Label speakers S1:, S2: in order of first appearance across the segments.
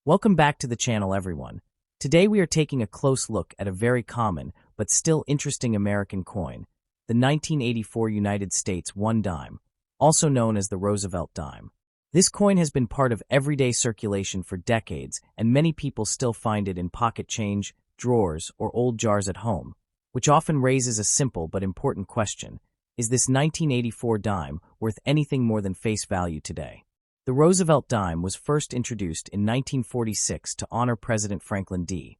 S1: Welcome back to the channel, everyone. Today we are taking a close look at a very common but still interesting American coin, the 1984 United States 1 dime, also known as the Roosevelt dime. This coin has been part of everyday circulation for decades, and many people still find it in pocket change, drawers, or old jars at home, which often raises a simple but important question: is this 1984 dime worth anything more than face value today? The Roosevelt dime was first introduced in 1946 to honor President Franklin D.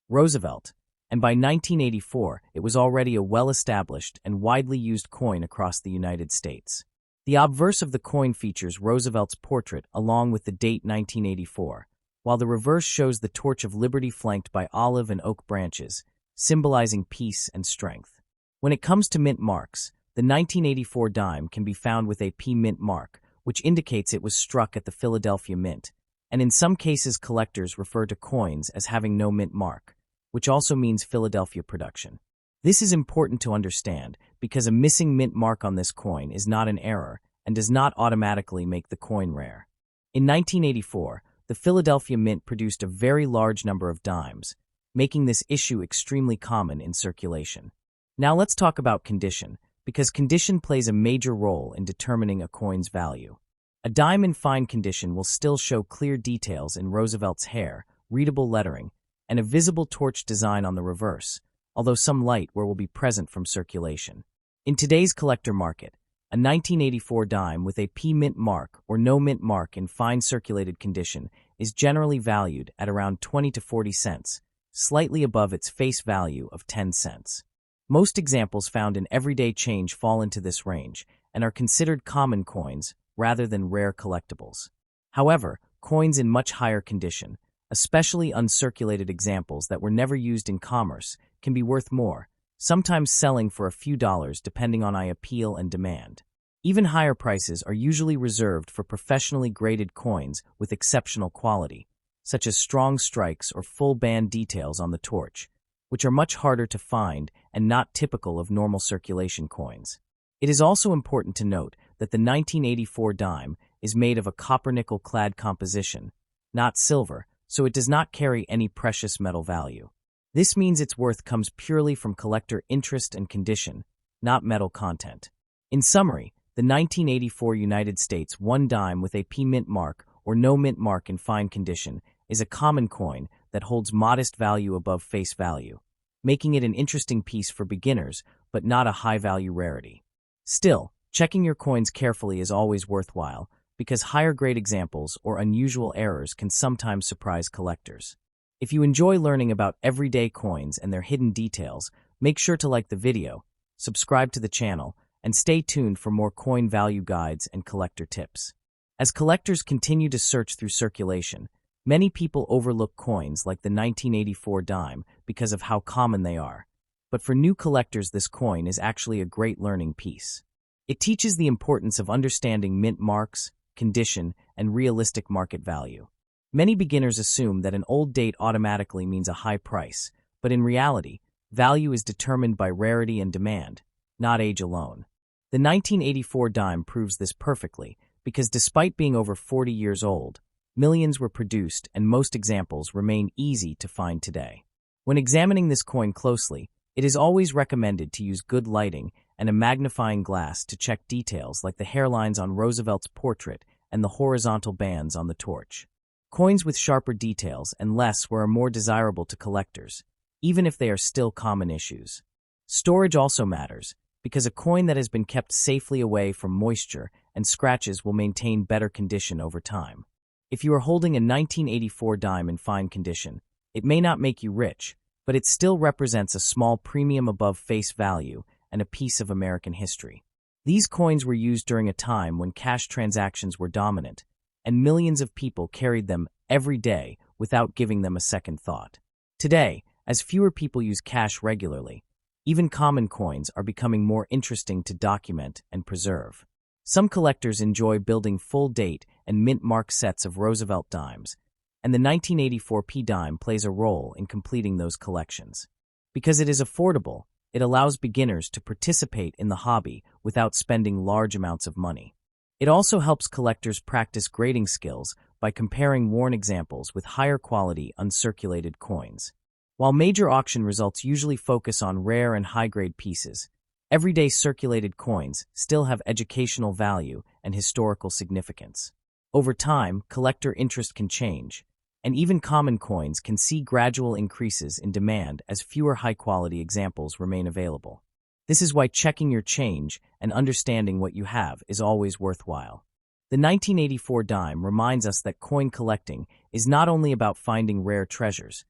S1: Roosevelt, and by 1984 it was already a well-established and widely used coin across the United States. The obverse of the coin features Roosevelt's portrait along with the date 1984, while the reverse shows the Torch of Liberty flanked by olive and oak branches, symbolizing peace and strength. When it comes to mint marks, the 1984 dime can be found with a P mint mark, which indicates it was struck at the Philadelphia Mint, and in some cases collectors refer to coins as having no mint mark, which also means Philadelphia production. This is important to understand because a missing mint mark on this coin is not an error and does not automatically make the coin rare. In 1984, the Philadelphia Mint produced a very large number of dimes, making this issue extremely common in circulation. Now let's talk about condition, because condition plays a major role in determining a coin's value. A dime in fine condition will still show clear details in Roosevelt's hair, readable lettering, and a visible torch design on the reverse, although some light will be present from circulation. In today's collector market, a 1984 dime with a P mint mark or no mint mark in fine circulated condition is generally valued at around 20 to 40 cents, slightly above its face value of 10 cents. Most examples found in everyday change fall into this range and are considered common coins rather than rare collectibles. However, coins in much higher condition, especially uncirculated examples that were never used in commerce, can be worth more, sometimes selling for a few dollars depending on appeal and demand. Even higher prices are usually reserved for professionally graded coins with exceptional quality, such as strong strikes or full band details on the torch, which are much harder to find and not typical of normal circulation coins. It is also important to note that the 1984 dime is made of a copper-nickel clad composition, not silver, so it does not carry any precious metal value. This means its worth comes purely from collector interest and condition, not metal content. In summary, the 1984 United States 1 dime with a P mint mark or no mint mark in fine condition is a common coin that holds modest value above face value, making it an interesting piece for beginners but not a high-value rarity. Still, checking your coins carefully is always worthwhile because higher-grade examples or unusual errors can sometimes surprise collectors. If you enjoy learning about everyday coins and their hidden details, make sure to like the video, subscribe to the channel, and stay tuned for more coin value guides and collector tips. As collectors continue to search through circulation, many people overlook coins like the 1984 dime because of how common they are. But for new collectors, this coin is actually a great learning piece. It teaches the importance of understanding mint marks, condition, and realistic market value. Many beginners assume that an old date automatically means a high price, but in reality, value is determined by rarity and demand, not age alone. The 1984 dime proves this perfectly because despite being over 40 years old, millions were produced and most examples remain easy to find today. When examining this coin closely, it is always recommended to use good lighting and a magnifying glass to check details like the hairlines on Roosevelt's portrait and the horizontal bands on the torch. Coins with sharper details and less were more desirable to collectors, even if they are still common issues. Storage also matters, because a coin that has been kept safely away from moisture and scratches will maintain better condition over time. If you are holding a 1984 dime in fine condition, it may not make you rich, but it still represents a small premium above face value and a piece of American history. These coins were used during a time when cash transactions were dominant, and millions of people carried them every day without giving them a second thought. Today, as fewer people use cash regularly, even common coins are becoming more interesting to document and preserve. Some collectors enjoy building full date and mint mark sets of Roosevelt dimes, and the 1984 P dime plays a role in completing those collections. Because it is affordable, it allows beginners to participate in the hobby without spending large amounts of money. It also helps collectors practice grading skills by comparing worn examples with higher quality uncirculated coins. While major auction results usually focus on rare and high-grade pieces, everyday circulated coins still have educational value and historical significance. Over time, collector interest can change, and even common coins can see gradual increases in demand as fewer high-quality examples remain available. This is why checking your change and understanding what you have is always worthwhile. The 1984 dime reminds us that coin collecting is not only about finding rare treasures,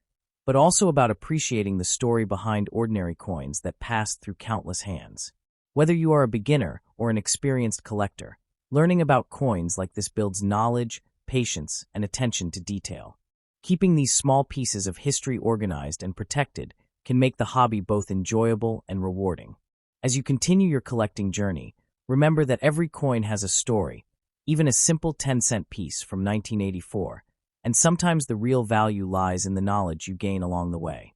S1: but also about appreciating the story behind ordinary coins that passed through countless hands. Whether you are a beginner or an experienced collector, learning about coins like this builds knowledge, patience, and attention to detail. Keeping these small pieces of history organized and protected can make the hobby both enjoyable and rewarding. As you continue your collecting journey, remember that every coin has a story, even a simple 10-cent piece from 1984, and sometimes the real value lies in the knowledge you gain along the way.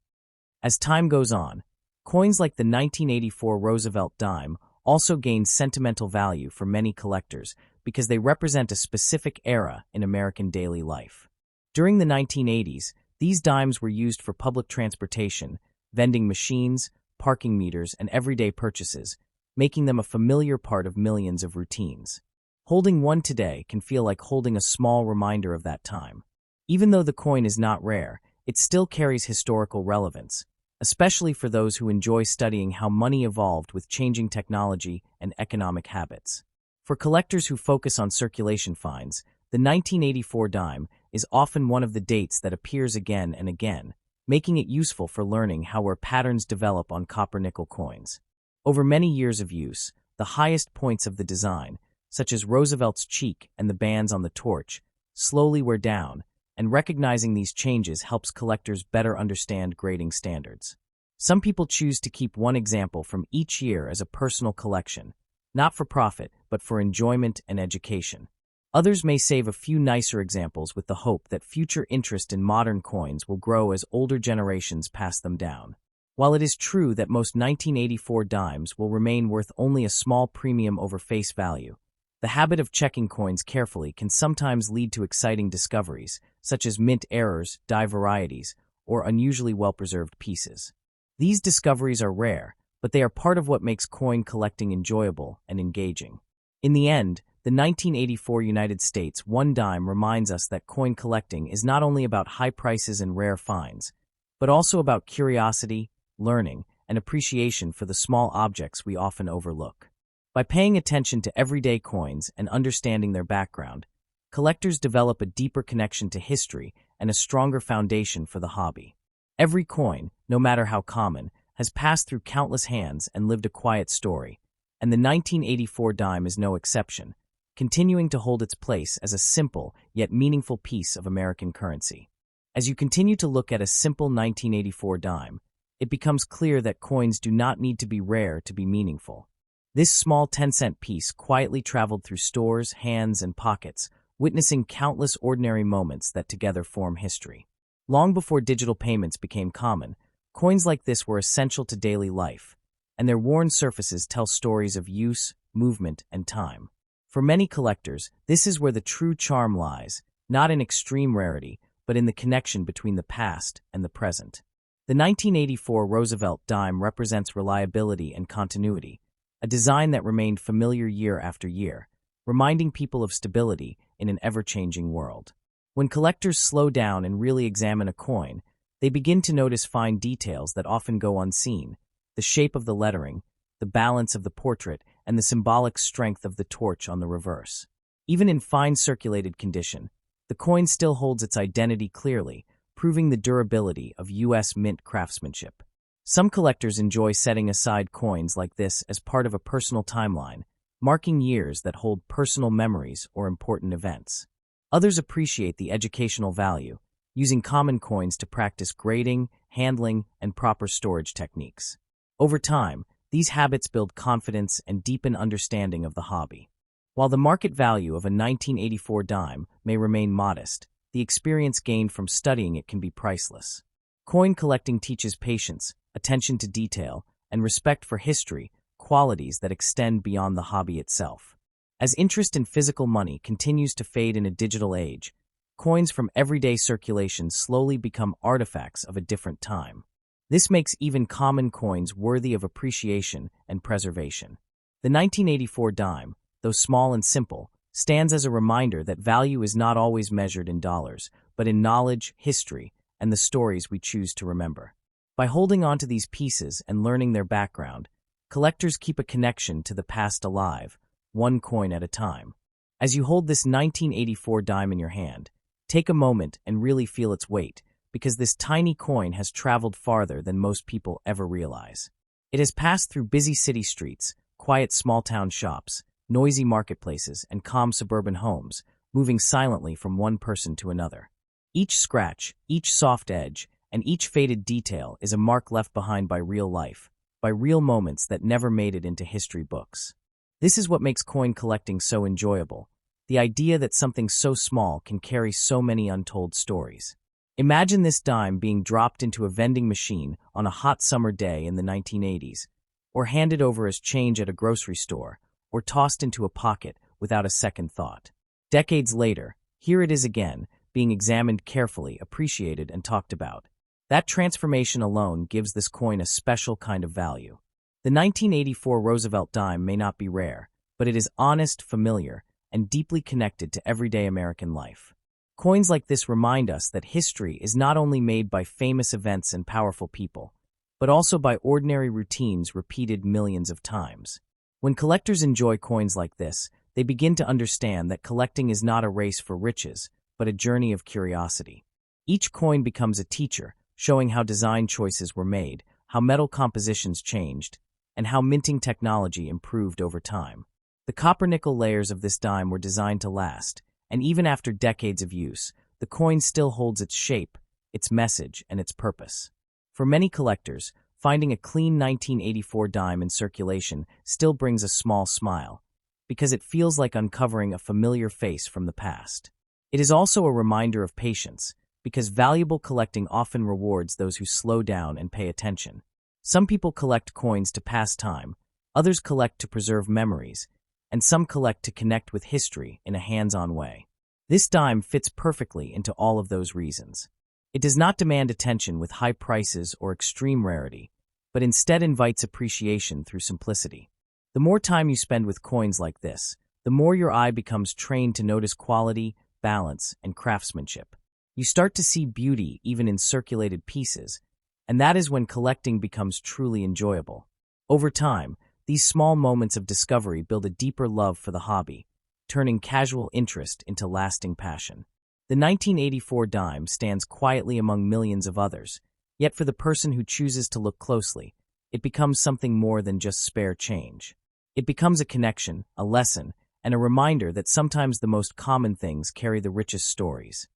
S1: As time goes on, coins like the 1984 Roosevelt dime also gain sentimental value for many collectors because they represent a specific era in American daily life. During the 1980s, these dimes were used for public transportation, vending machines, parking meters, and everyday purchases, making them a familiar part of millions of routines. Holding one today can feel like holding a small reminder of that time. Even though the coin is not rare, it still carries historical relevance, especially for those who enjoy studying how money evolved with changing technology and economic habits. For collectors who focus on circulation finds, the 1984 dime is often one of the dates that appears again and again, making it useful for learning how patterns develop on copper-nickel coins. Over many years of use, the highest points of the design, such as Roosevelt's cheek and the bands on the torch, slowly wear down, and recognizing these changes helps collectors better understand grading standards. Some people choose to keep one example from each year as a personal collection, not for profit, but for enjoyment and education. Others may save a few nicer examples with the hope that future interest in modern coins will grow as older generations pass them down. While it is true that most 1984 dimes will remain worth only a small premium over face value, the habit of checking coins carefully can sometimes lead to exciting discoveries, such as mint errors, die varieties, or unusually well-preserved pieces. These discoveries are rare, but they are part of what makes coin collecting enjoyable and engaging. In the end, the 1984 United States one dime reminds us that coin collecting is not only about high prices and rare finds, but also about curiosity, learning, and appreciation for the small objects we often overlook. By paying attention to everyday coins and understanding their background, collectors develop a deeper connection to history and a stronger foundation for the hobby. Every coin, no matter how common, has passed through countless hands and lived a quiet story, and the 1984 dime is no exception, continuing to hold its place as a simple yet meaningful piece of American currency. As you continue to look at a simple 1984 dime, it becomes clear that coins do not need to be rare to be meaningful. This small 10-cent piece quietly traveled through stores, hands, and pockets, witnessing countless ordinary moments that together form history. Long before digital payments became common, coins like this were essential to daily life, and their worn surfaces tell stories of use, movement, and time. For many collectors, this is where the true charm lies, not in extreme rarity, but in the connection between the past and the present. The 1984 Roosevelt dime represents reliability and continuity, a design that remained familiar year after year, reminding people of stability in an ever-changing world. When collectors slow down and really examine a coin, they begin to notice fine details that often go unseen: the shape of the lettering, the balance of the portrait, and the symbolic strength of the torch on the reverse. Even in fine circulated condition, the coin still holds its identity clearly, proving the durability of U.S. mint craftsmanship. Some collectors enjoy setting aside coins like this as part of a personal timeline, marking years that hold personal memories or important events. Others appreciate the educational value, using common coins to practice grading, handling, and proper storage techniques. Over time, these habits build confidence and deepen understanding of the hobby. While the market value of a 1984 dime may remain modest, the experience gained from studying it can be priceless. Coin collecting teaches patience, attention to detail, and respect for history, qualities that extend beyond the hobby itself. As interest in physical money continues to fade in a digital age, Coins from everyday circulation slowly become artifacts of a different time. This makes even common coins worthy of appreciation and preservation. The 1984 dime, though small and simple, stands as a reminder that value is not always measured in dollars, but in knowledge, history, and the stories we choose to remember. By holding on to these pieces and learning their background, collectors keep a connection to the past alive, one coin at a time. As you hold this 1984 dime in your hand, take a moment and really feel its weight, because this tiny coin has traveled farther than most people ever realize. It has passed through busy city streets, quiet small-town shops, noisy marketplaces, and calm suburban homes, moving silently from one person to another. Each scratch, each soft edge, and each faded detail is a mark left behind by real life, by real moments that never made it into history books. This is what makes coin collecting so enjoyable, the idea that something so small can carry so many untold stories. Imagine this dime being dropped into a vending machine on a hot summer day in the 1980s, or handed over as change at a grocery store, or tossed into a pocket without a second thought. Decades later, here it is again, being examined carefully, appreciated, and talked about. That transformation alone gives this coin a special kind of value. The 1984 Roosevelt dime may not be rare, but it is honest, familiar, and deeply connected to everyday American life. Coins like this remind us that history is not only made by famous events and powerful people, but also by ordinary routines repeated millions of times. When collectors enjoy coins like this, they begin to understand that collecting is not a race for riches, but a journey of curiosity. Each coin becomes a teacher, showing how design choices were made, how metal compositions changed, and how minting technology improved over time. The copper-nickel layers of this dime were designed to last, and even after decades of use, the coin still holds its shape, its message, and its purpose. For many collectors, finding a clean 1984 dime in circulation still brings a small smile, because it feels like uncovering a familiar face from the past. It is also a reminder of patience, because valuable collecting often rewards those who slow down and pay attention. Some people collect coins to pass time, others collect to preserve memories, and some collect to connect with history in a hands-on way. This dime fits perfectly into all of those reasons. It does not demand attention with high prices or extreme rarity, but instead invites appreciation through simplicity. The more time you spend with coins like this, the more your eye becomes trained to notice quality, balance, and craftsmanship. You start to see beauty even in circulated pieces, and that is when collecting becomes truly enjoyable. Over time, these small moments of discovery build a deeper love for the hobby, turning casual interest into lasting passion. The 1984 dime stands quietly among millions of others, yet for the person who chooses to look closely, it becomes something more than just spare change. It becomes a connection, a lesson, and a reminder that sometimes the most common things carry the richest stories.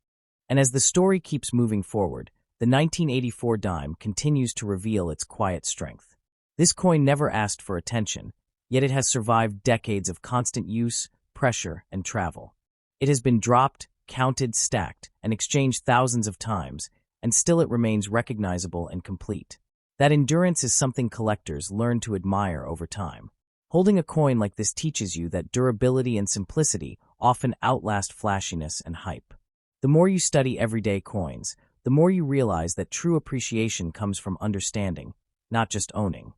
S1: And as the story keeps moving forward, the 1984 dime continues to reveal its quiet strength. This coin never asked for attention, yet it has survived decades of constant use, pressure, and travel. It has been dropped, counted, stacked, and exchanged thousands of times, and still it remains recognizable and complete. That endurance is something collectors learn to admire over time. Holding a coin like this teaches you that durability and simplicity often outlast flashiness and hype. The more you study everyday coins, the more you realize that true appreciation comes from understanding, not just owning.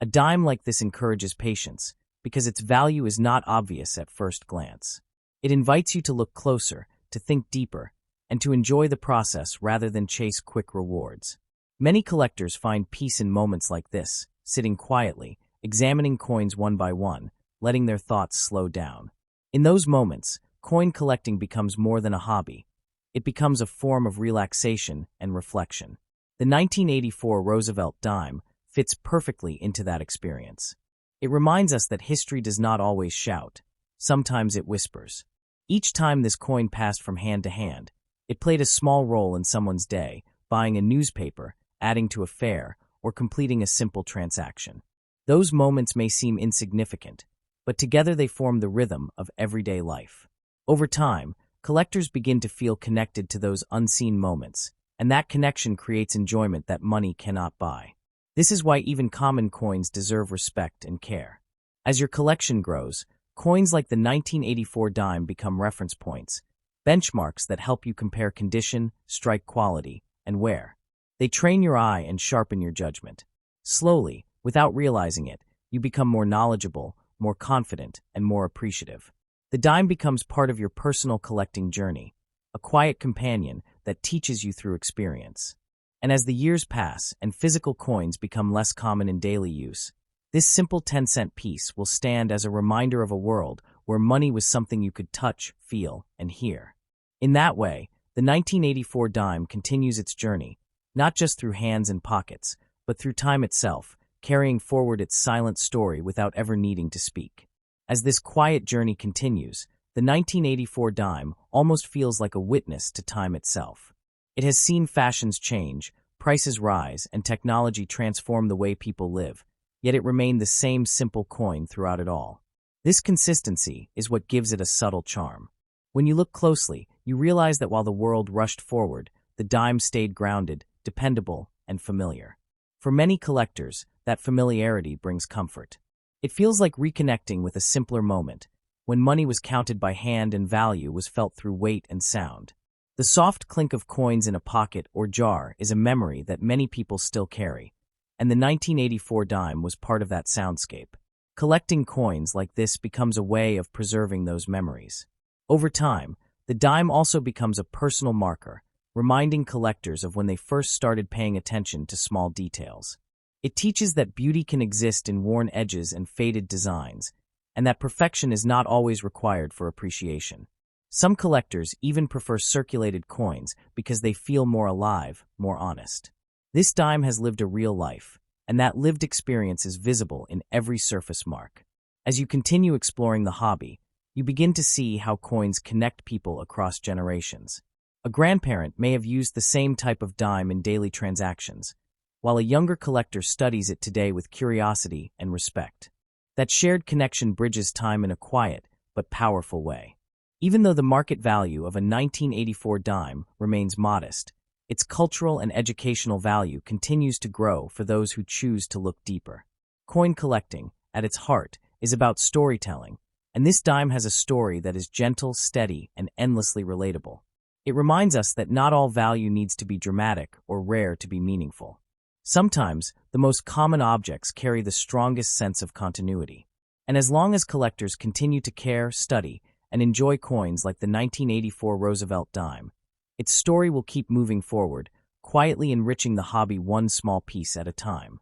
S1: A dime like this encourages patience, because its value is not obvious at first glance. It invites you to look closer, to think deeper, and to enjoy the process rather than chase quick rewards. Many collectors find peace in moments like this, sitting quietly, examining coins one by one, letting their thoughts slow down. In those moments, coin collecting becomes more than a hobby. It becomes a form of relaxation and reflection. The 1984 Roosevelt dime fits perfectly into that experience. It reminds us that history does not always shout. Sometimes it whispers. Each time this coin passed from hand to hand, it played a small role in someone's day, buying a newspaper, adding to a fare, or completing a simple transaction. Those moments may seem insignificant, but together they form the rhythm of everyday life. Over time, collectors begin to feel connected to those unseen moments, and that connection creates enjoyment that money cannot buy. This is why even common coins deserve respect and care. As your collection grows, coins like the 1984 dime become reference points, benchmarks that help you compare condition, strike quality, and wear. They train your eye and sharpen your judgment. Slowly, without realizing it, you become more knowledgeable, more confident, and more appreciative. The dime becomes part of your personal collecting journey, a quiet companion that teaches you through experience. And as the years pass and physical coins become less common in daily use, this simple 10-cent piece will stand as a reminder of a world where money was something you could touch, feel, and hear. In that way, the 1984 dime continues its journey, not just through hands and pockets, but through time itself, carrying forward its silent story without ever needing to speak. As this quiet journey continues, the 1984 dime almost feels like a witness to time itself. It has seen fashions change, prices rise, and technology transform the way people live, yet it remained the same simple coin throughout it all. This consistency is what gives it a subtle charm. When you look closely, you realize that while the world rushed forward, the dime stayed grounded, dependable, and familiar. For many collectors, that familiarity brings comfort. It feels like reconnecting with a simpler moment, when money was counted by hand and value was felt through weight and sound. The soft clink of coins in a pocket or jar is a memory that many people still carry, and the 1984 dime was part of that soundscape. Collecting coins like this becomes a way of preserving those memories. Over time, the dime also becomes a personal marker, reminding collectors of when they first started paying attention to small details. It teaches that beauty can exist in worn edges and faded designs, and that perfection is not always required for appreciation. Some collectors even prefer circulated coins because they feel more alive, more honest. This dime has lived a real life, and that lived experience is visible in every surface mark. As you continue exploring the hobby, you begin to see how coins connect people across generations. A grandparent may have used the same type of dime in daily transactions, while a younger collector studies it today with curiosity and respect. That shared connection bridges time in a quiet but powerful way. Even though the market value of a 1984 dime remains modest, its cultural and educational value continues to grow for those who choose to look deeper. Coin collecting, at its heart, is about storytelling, and this dime has a story that is gentle, steady, and endlessly relatable. It reminds us that not all value needs to be dramatic or rare to be meaningful. Sometimes, the most common objects carry the strongest sense of continuity. And as long as collectors continue to care, study, and enjoy coins like the 1984 Roosevelt dime, its story will keep moving forward, quietly enriching the hobby one small piece at a time.